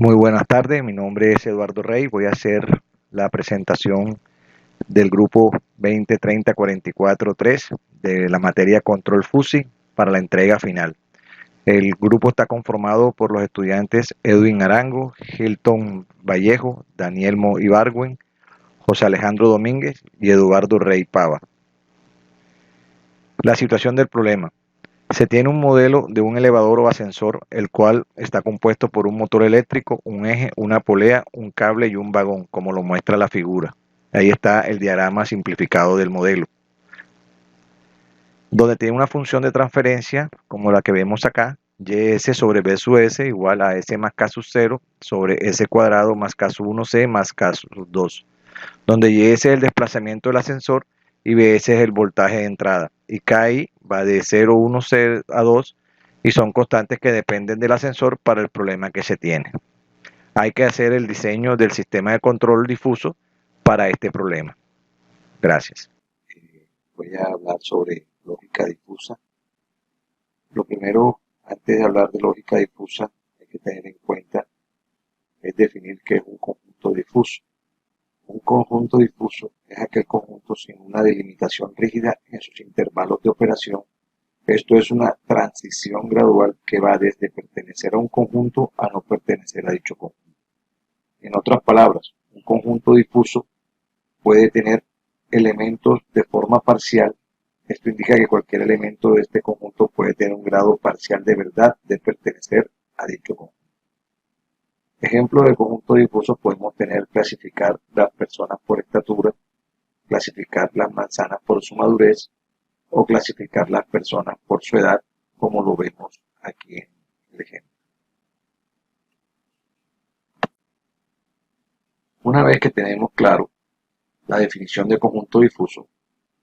Muy buenas tardes, mi nombre es Eduardo Rey. Voy a hacer la presentación del grupo 2030-44-3 de la materia Control FUSI para la entrega final. El grupo está conformado por los estudiantes Edwin Arango, Hilton Vallejo, Daniel Mo Ibargüen, José Alejandro Domínguez y Eduardo Rey Pava. La situación del problema. Se tiene un modelo de un elevador o ascensor, el cual está compuesto por un motor eléctrico, un eje, una polea, un cable y un vagón, como lo muestra la figura. Ahí está el diagrama simplificado del modelo, donde tiene una función de transferencia, como la que vemos acá, ys sobre b sub s igual a s más k sub 0 sobre s cuadrado más k sub 1c más k sub 2, donde y es el desplazamiento del ascensor y bs es el voltaje de entrada. Y KI va de 0, 1, 0 a 2 y son constantes que dependen del ascensor para el problema que se tiene. Hay que hacer el diseño del sistema de control difuso para este problema. Gracias. Voy a hablar sobre lógica difusa. Lo primero, antes de hablar de lógica difusa, hay que tener en cuenta es definir qué es un conjunto difuso. Un conjunto difuso es aquel conjunto sin una delimitación rígida en sus intervalos de operación. Esto es una transición gradual que va desde pertenecer a un conjunto a no pertenecer a dicho conjunto. En otras palabras, un conjunto difuso puede tener elementos de forma parcial. Esto indica que cualquier elemento de este conjunto puede tener un grado parcial de verdad de pertenecer a dicho conjunto. Ejemplo de conjunto difuso podemos tener clasificar las personas por estatura, clasificar las manzanas por su madurez o clasificar las personas por su edad, como lo vemos aquí en el ejemplo. Una vez que tenemos claro la definición de conjunto difuso,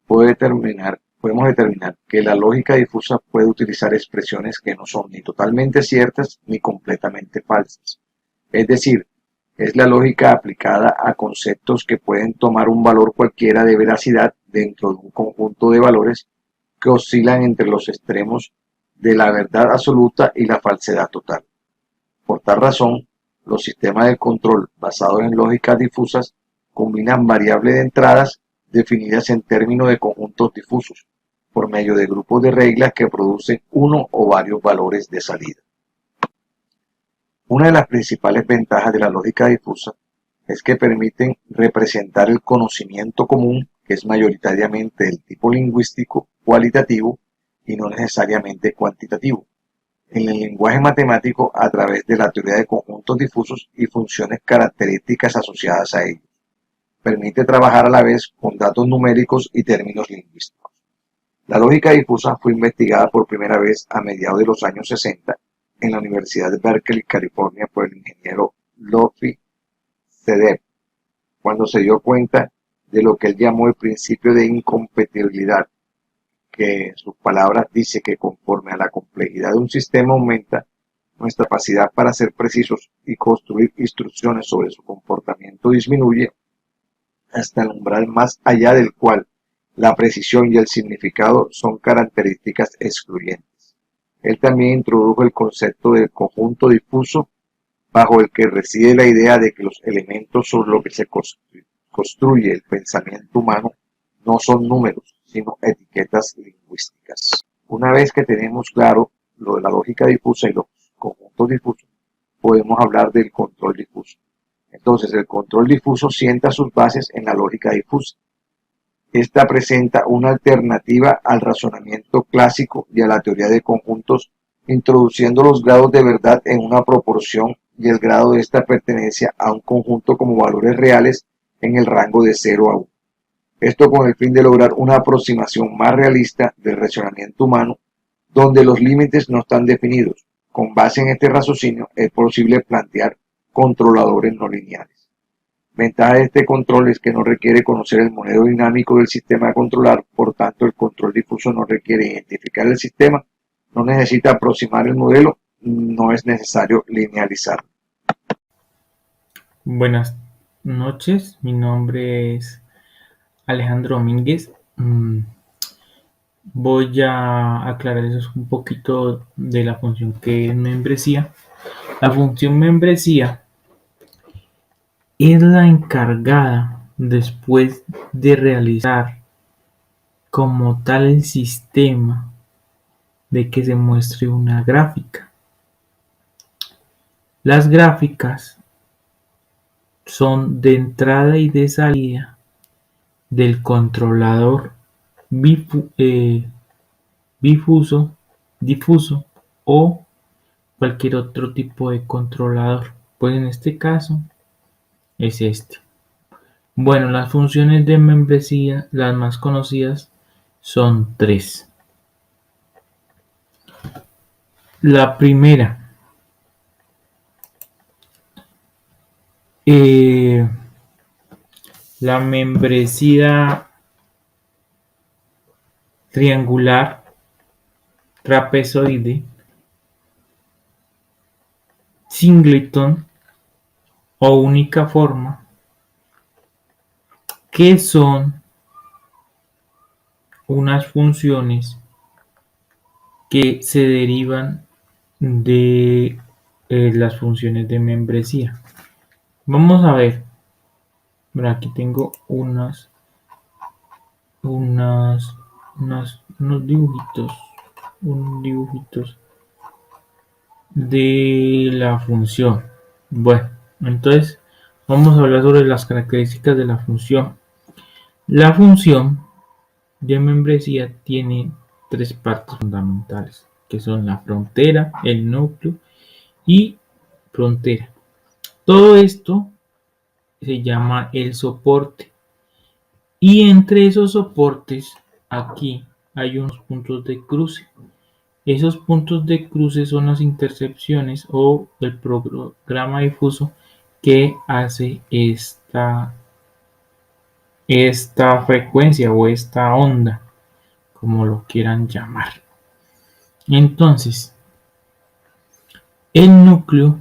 podemos determinar que la lógica difusa puede utilizar expresiones que no son ni totalmente ciertas ni completamente falsas. Es decir, es la lógica aplicada a conceptos que pueden tomar un valor cualquiera de veracidad dentro de un conjunto de valores que oscilan entre los extremos de la verdad absoluta y la falsedad total. Por tal razón, los sistemas de control basados en lógicas difusas combinan variables de entradas definidas en términos de conjuntos difusos, por medio de grupos de reglas que producen uno o varios valores de salida. Una de las principales ventajas de la lógica difusa es que permiten representar el conocimiento común, que es mayoritariamente del tipo lingüístico cualitativo y no necesariamente cuantitativo, en el lenguaje matemático a través de la teoría de conjuntos difusos y funciones características asociadas a ellos. Permite trabajar a la vez con datos numéricos y términos lingüísticos. La lógica difusa fue investigada por primera vez a mediados de los años 60 en la Universidad de Berkeley, California, por el ingeniero Lofi Sedek, cuando se dio cuenta de lo que él llamó el principio de incompatibilidad, que en sus palabras dice que conforme a la complejidad de un sistema aumenta, nuestra capacidad para ser precisos y construir instrucciones sobre su comportamiento disminuye hasta el umbral más allá del cual la precisión y el significado son características excluyentes. Él también introdujo el concepto del conjunto difuso, bajo el que reside la idea de que los elementos sobre los que se construye el pensamiento humano no son números, sino etiquetas lingüísticas. Una vez que tenemos claro lo de la lógica difusa y los conjuntos difusos, podemos hablar del control difuso. Entonces, el control difuso sienta sus bases en la lógica difusa. Esta presenta una alternativa al razonamiento clásico y a la teoría de conjuntos, introduciendo los grados de verdad en una proporción y el grado de esta pertenencia a un conjunto como valores reales en el rango de 0 a 1. Esto con el fin de lograr una aproximación más realista del razonamiento humano, donde los límites no están definidos. Con base en este raciocinio es posible plantear controladores no lineales. Ventaja de este control es que no requiere conocer el modelo dinámico del sistema a controlar, por tanto el control difuso no requiere identificar el sistema, no necesita aproximar el modelo, no es necesario linealizarlo. Buenas noches, mi nombre es Alejandro Domínguez. Voy a aclararles un poquito de la función que es membresía. La función membresía es la encargada después de realizar como tal el sistema de que se muestre una gráfica. Las gráficas son de entrada y de salida del controlador difuso o cualquier otro tipo de controlador. Pues en este caso es este. Bueno, las funciones de membresía, las más conocidas, son tres. La primera, la membresía triangular trapezoide, singleton o única forma, que son unas funciones que se derivan de las funciones de membresía. Vamos a ver. Bueno, aquí tengo unos dibujitos de la función. Bueno, entonces vamos a hablar sobre las características de la función. La función de membresía tiene tres partes fundamentales, que son la frontera, el núcleo y frontera. Todo esto se llama el soporte. Y entre esos soportes, aquí hay unos puntos de cruce. Esos puntos de cruce son las intercepciones o el programa difuso que hace esta frecuencia o esta onda, como lo quieran llamar. Entonces, el núcleo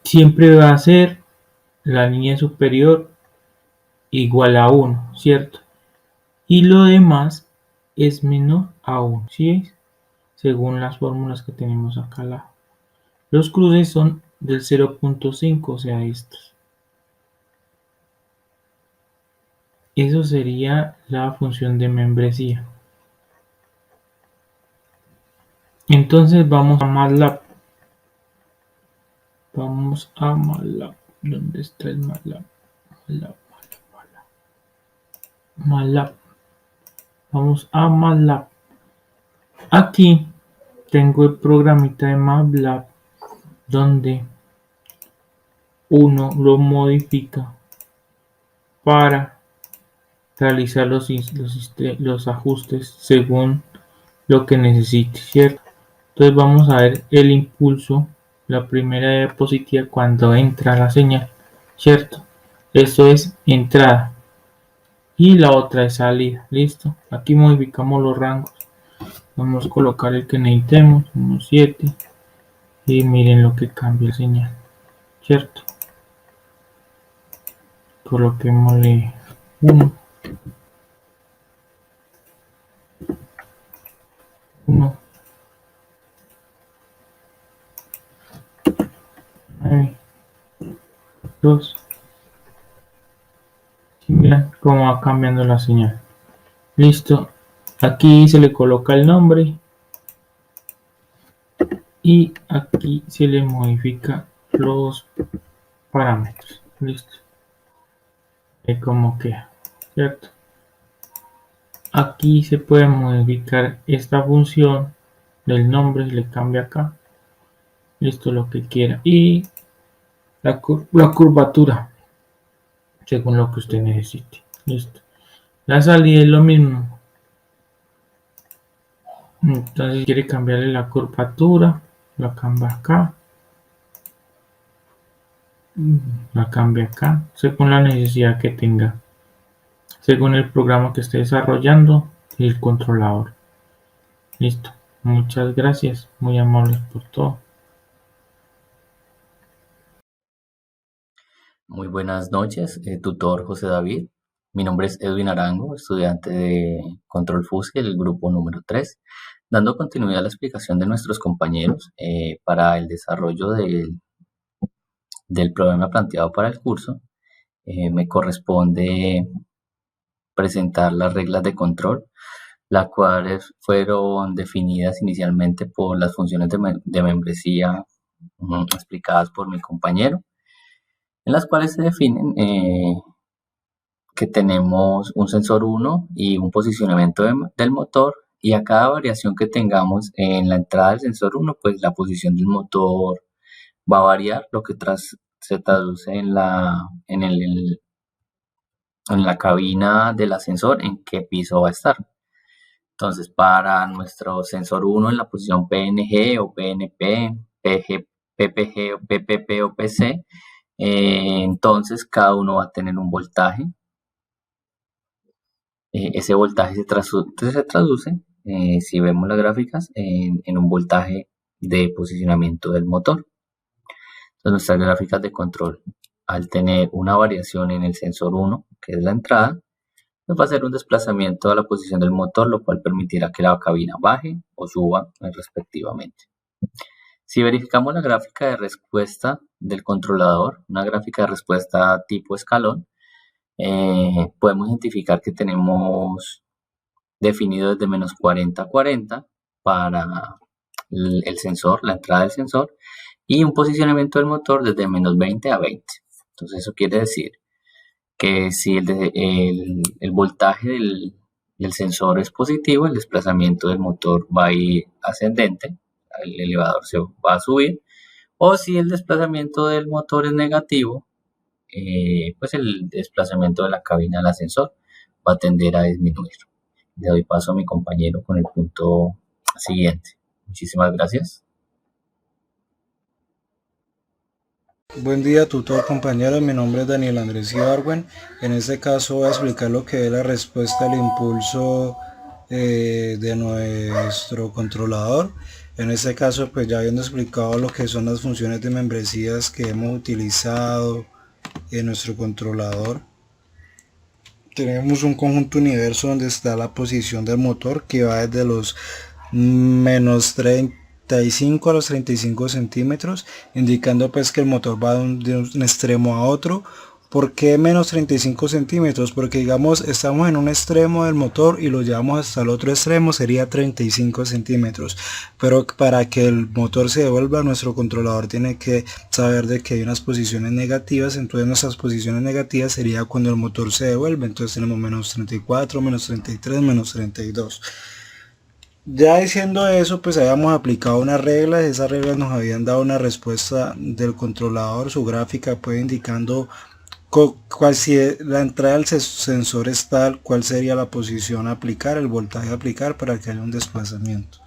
siempre va a ser la línea superior igual a 1, ¿cierto? Y lo demás es menor a 1, ¿sí? Según las fórmulas que tenemos acá al lado. Los cruces son del 0.5, o sea, estos. Eso sería la función de membresía. Entonces vamos a MATLAB. ¿Dónde está el MATLAB? MATLAB. Vamos a MATLAB. Aquí tengo el programita de MATLAB donde uno lo modifica para realizar los ajustes según lo que necesite, ¿cierto? Entonces vamos a ver el impulso, la primera diapositiva cuando entra la señal, ¿cierto? Esto es entrada y la otra es salida, ¿listo? Aquí modificamos los rangos. Vamos a colocar el que necesitemos, unos 7, y miren lo que cambia la señal, ¿cierto? Coloquémosle 1, 1, 9, 2. Miren cómo va cambiando la señal. Listo. Aquí se le coloca el nombre y aquí se le modifica los parámetros. Listo. Es como queda, ¿cierto? Aquí se puede modificar esta función del nombre, se le cambia acá. Listo, lo que quiera. Y la curvatura, según lo que usted necesite. Listo. La salida es lo mismo. Entonces, si quiere cambiarle la curvatura, la cambia acá. La cambia acá, según la necesidad que tenga, según el programa que esté desarrollando y el controlador. Listo. Muchas gracias. Muy amables por todo. Muy buenas noches, tutor José David. Mi nombre es Edwin Arango, estudiante de Control FUSI, el grupo número 3, dando continuidad a la explicación de nuestros compañeros para el desarrollo del del problema planteado para el curso, me corresponde presentar las reglas de control, las cuales fueron definidas inicialmente por las funciones de membresía explicadas por mi compañero, en las cuales se definen que tenemos un sensor 1 y un posicionamiento del motor, y a cada variación que tengamos en la entrada del sensor 1, pues la posición del motor va a variar, lo que se traduce en la cabina del ascensor en qué piso va a estar. Entonces, para nuestro sensor 1 en la posición PNG o PNP, PPG o PPP o PC, entonces cada uno va a tener un voltaje. Ese voltaje se traduce, si vemos las gráficas, en un voltaje de posicionamiento del motor. Entonces, nuestras gráficas de control, al tener una variación en el sensor 1, que es la entrada, nos va a hacer un desplazamiento a la posición del motor, lo cual permitirá que la cabina baje o suba respectivamente. Si verificamos la gráfica de respuesta del controlador, una gráfica de respuesta tipo escalón, podemos identificar que tenemos definido desde menos 40 a 40 para el sensor, la entrada del sensor, y un posicionamiento del motor desde menos 20 a 20. Entonces eso quiere decir que si el voltaje del sensor es positivo, el desplazamiento del motor va a ir ascendente, el elevador se va a subir, o si el desplazamiento del motor es negativo, pues el desplazamiento de la cabina del ascensor va a tender a disminuir. Le doy paso a mi compañero con el punto siguiente. Muchísimas gracias. Buen día, tutor, compañeros. Mi nombre es Daniel Andrés Ibargüen. En este caso voy a explicar lo que es la respuesta al impulso de nuestro controlador. En este caso, pues ya habiendo explicado lo que son las funciones de membresías que hemos utilizado en nuestro controlador, tenemos un conjunto universo donde está la posición del motor, que va desde los menos 35 a los 35 centímetros, indicando pues que el motor va de un extremo a otro. ¿Por qué menos 35 centímetros? Porque digamos estamos en un extremo del motor y lo llevamos hasta el otro extremo, sería 35 centímetros. Pero para que el motor se devuelva, nuestro controlador tiene que saber de que hay unas posiciones negativas. Entonces nuestras posiciones negativas sería cuando el motor se devuelve. Entonces tenemos menos 34, menos 33, menos 32. Ya diciendo eso, pues habíamos aplicado unas reglas. Esas reglas nos habían dado una respuesta del controlador. Su gráfica pues indicando si la entrada del sensor es tal, cuál sería la posición a aplicar, el voltaje a aplicar para que haya un desplazamiento.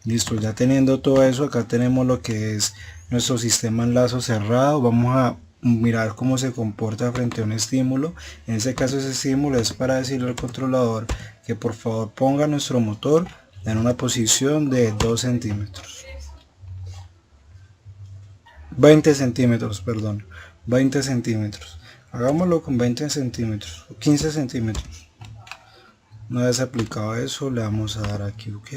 Listo, ya teniendo todo eso, acá tenemos lo que es nuestro sistema en lazo cerrado. Vamos a mirar cómo se comporta frente a un estímulo. En este caso, ese estímulo es para decirle al controlador que por favor ponga nuestro motor en una posición de 2 centímetros. 20 centímetros, perdón. 20 centímetros. Hagámoslo con 20 centímetros o 15 centímetros. Una vez aplicado eso, le vamos a dar aquí OK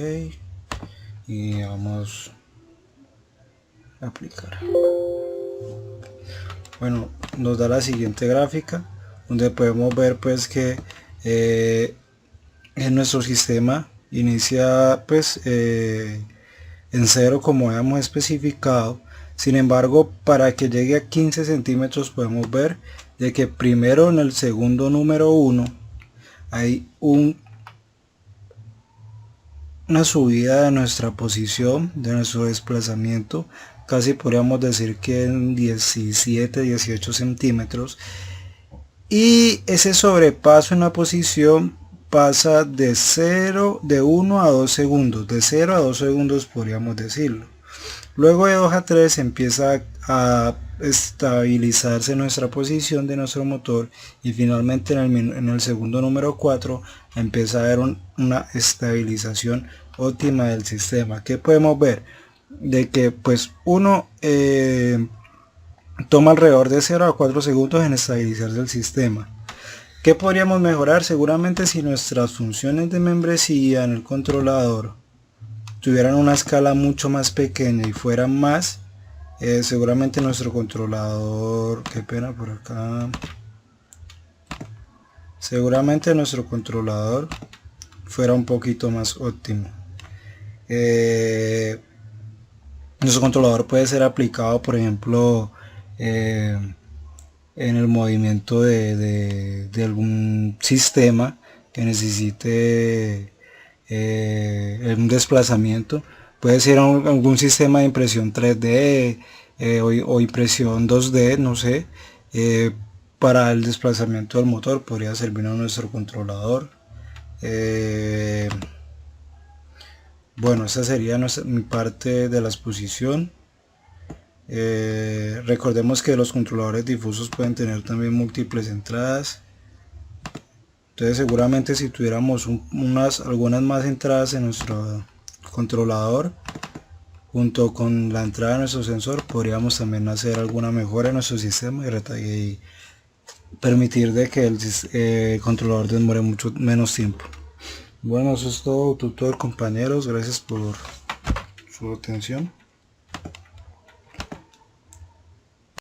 y vamos a aplicar. Bueno, nos da la siguiente gráfica donde podemos ver pues que en nuestro sistema inicia pues en 0 como habíamos especificado. Sin embargo, para que llegue a 15 centímetros podemos ver de que primero en el segundo número 1 hay una subida de nuestra posición, de nuestro desplazamiento, casi podríamos decir que en 17, 18 centímetros, y ese sobrepaso en la posición pasa de 1 a 2 segundos, de 0 a 2 segundos podríamos decirlo. Luego de 2 a 3 empieza a estabilizarse nuestra posición de nuestro motor y finalmente en el segundo número 4 empieza a haber una estabilización óptima del sistema. ¿Qué podemos ver? De que pues uno toma alrededor de 0 a 4 segundos en estabilizarse el sistema. ¿Qué podríamos mejorar? Seguramente si nuestras funciones de membresía en el controlador tuvieran una escala mucho más pequeña y fueran más Seguramente nuestro controlador, qué pena por acá, seguramente nuestro controlador fuera un poquito más óptimo. Nuestro controlador puede ser aplicado, por ejemplo, en el movimiento de algún sistema que necesite un desplazamiento. Puede ser algún sistema de impresión 3D o impresión 2D, no sé. Para el desplazamiento del motor podría servir a nuestro controlador. Bueno, esa sería mi parte de la exposición. Recordemos que los controladores difusos pueden tener también múltiples entradas. Entonces seguramente si tuviéramos algunas más entradas en nuestro controlador junto con la entrada de nuestro sensor, podríamos también hacer alguna mejora en nuestro sistema y permitir de que el controlador demore mucho menos tiempo. Bueno, eso es todo, tutor, compañeros. Gracias por su atención.